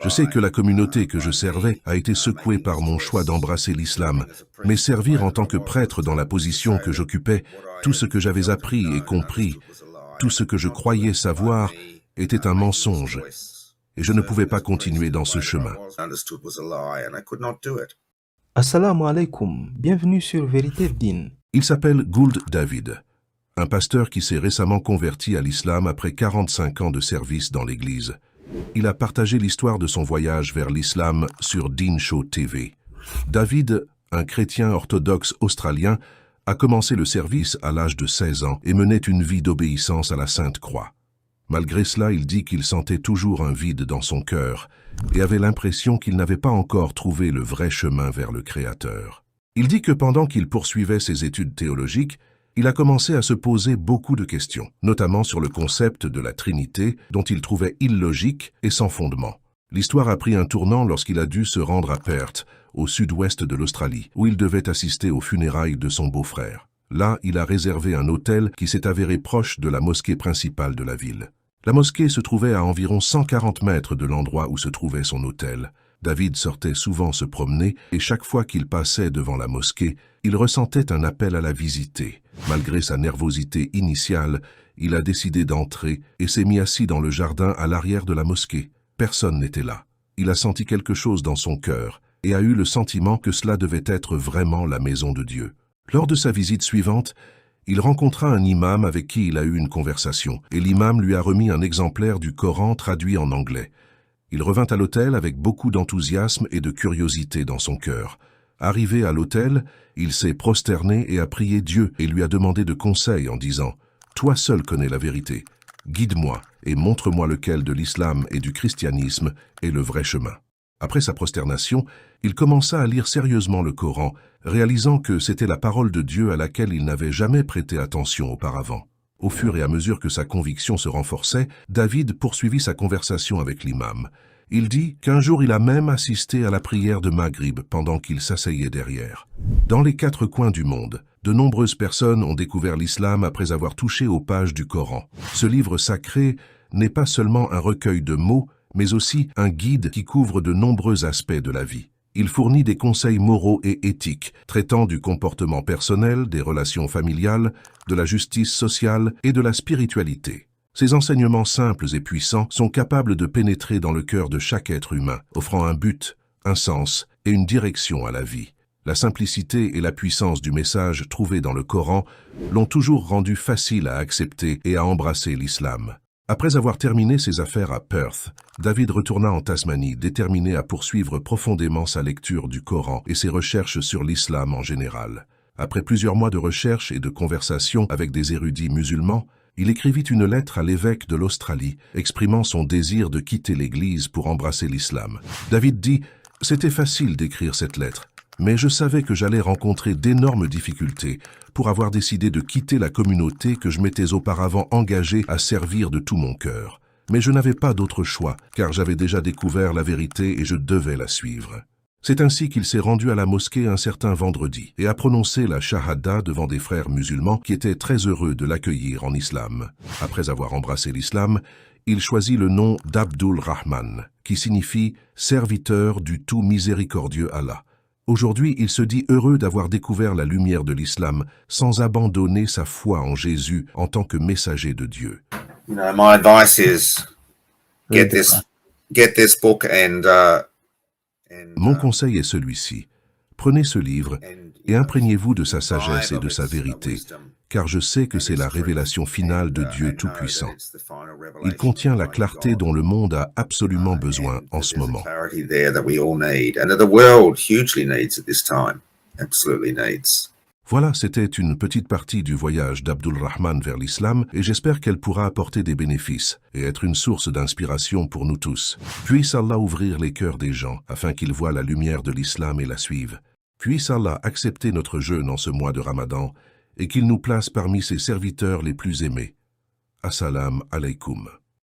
Je sais que la communauté que je servais a été secouée par mon choix d'embrasser l'islam, mais servir en tant que prêtre dans la position que j'occupais, tout ce que j'avais appris et compris, tout ce que je croyais savoir, était un mensonge, et je ne pouvais pas continuer dans ce chemin. Assalamu alaikum, bienvenue sur Vérité Din. Il s'appelle Gould David, un pasteur qui s'est récemment converti à l'islam après 45 ans de service dans l'église. Il a partagé l'histoire de son voyage vers l'islam sur Din Show TV. David, un chrétien orthodoxe australien, a commencé le service à l'âge de 16 ans et menait une vie d'obéissance à la Sainte Croix. Malgré cela, il dit qu'il sentait toujours un vide dans son cœur et avait l'impression qu'il n'avait pas encore trouvé le vrai chemin vers le Créateur. Il dit que pendant qu'il poursuivait ses études théologiques, il a commencé à se poser beaucoup de questions, notamment sur le concept de la Trinité, dont il trouvait illogique et sans fondement. L'histoire a pris un tournant lorsqu'il a dû se rendre à Perth, au sud-ouest de l'Australie, où il devait assister aux funérailles de son beau-frère. Là, il a réservé un hôtel qui s'est avéré proche de la mosquée principale de la ville. La mosquée se trouvait à environ 140 mètres de l'endroit où se trouvait son hôtel. David sortait souvent se promener et chaque fois qu'il passait devant la mosquée, il ressentait un appel à la visiter. Malgré sa nervosité initiale, il a décidé d'entrer et s'est mis assis dans le jardin à l'arrière de la mosquée. Personne n'était là. Il a senti quelque chose dans son cœur et a eu le sentiment que cela devait être vraiment la maison de Dieu. Lors de sa visite suivante, il rencontra un imam avec qui il a eu une conversation et l'imam lui a remis un exemplaire du Coran traduit en anglais. Il revint à l'hôtel avec beaucoup d'enthousiasme et de curiosité dans son cœur. Arrivé à l'hôtel, il s'est prosterné et a prié Dieu et lui a demandé de conseils en disant « Toi seul connais la vérité. Guide-moi et montre-moi lequel de l'islam et du christianisme est le vrai chemin. » Après sa prosternation, il commença à lire sérieusement le Coran, réalisant que c'était la parole de Dieu à laquelle il n'avait jamais prêté attention auparavant. Au fur et à mesure que sa conviction se renforçait, David poursuivit sa conversation avec l'imam. Il dit qu'un jour il a même assisté à la prière de Maghrib pendant qu'il s'asseyait derrière. Dans les 4 coins du monde, de nombreuses personnes ont découvert l'islam après avoir touché aux pages du Coran. Ce livre sacré n'est pas seulement un recueil de mots, mais aussi un guide qui couvre de nombreux aspects de la vie. Il fournit des conseils moraux et éthiques, traitant du comportement personnel, des relations familiales, de la justice sociale et de la spiritualité. Ces enseignements simples et puissants sont capables de pénétrer dans le cœur de chaque être humain, offrant un but, un sens et une direction à la vie. La simplicité et la puissance du message trouvé dans le Coran l'ont toujours rendu facile à accepter et à embrasser l'islam. Après avoir terminé ses affaires à Perth, David retourna en Tasmanie, déterminé à poursuivre profondément sa lecture du Coran et ses recherches sur l'islam en général. Après plusieurs mois de recherche et de conversations avec des érudits musulmans, il écrivit une lettre à l'évêque de l'Australie, exprimant son désir de quitter l'Église pour embrasser l'islam. David dit « C'était facile d'écrire cette lettre, mais je savais que j'allais rencontrer d'énormes difficultés pour avoir décidé de quitter la communauté que je m'étais auparavant engagé à servir de tout mon cœur. Mais je n'avais pas d'autre choix, car j'avais déjà découvert la vérité et je devais la suivre. » C'est ainsi qu'il s'est rendu à la mosquée un certain vendredi et a prononcé la shahada devant des frères musulmans qui étaient très heureux de l'accueillir en islam. Après avoir embrassé l'islam, il choisit le nom d'Abdul Rahman, qui signifie « serviteur du tout miséricordieux Allah ». Aujourd'hui, il se dit heureux d'avoir découvert la lumière de l'islam sans abandonner sa foi en Jésus en tant que messager de Dieu. My advice is get this book Mon conseil est celui-ci. Prenez ce livre et imprégnez-vous de sa sagesse et de sa vérité, car je sais que c'est la révélation finale de Dieu Tout-Puissant. Il contient la clarté dont le monde a absolument besoin en ce moment. Voilà, c'était une petite partie du voyage d'Abdul Rahman vers l'islam et j'espère qu'elle pourra apporter des bénéfices et être une source d'inspiration pour nous tous. Puisse Allah ouvrir les cœurs des gens afin qu'ils voient la lumière de l'islam et la suivent. Puisse Allah accepter notre jeûne en ce mois de Ramadan et qu'il nous place parmi ses serviteurs les plus aimés. Assalamu alaikum.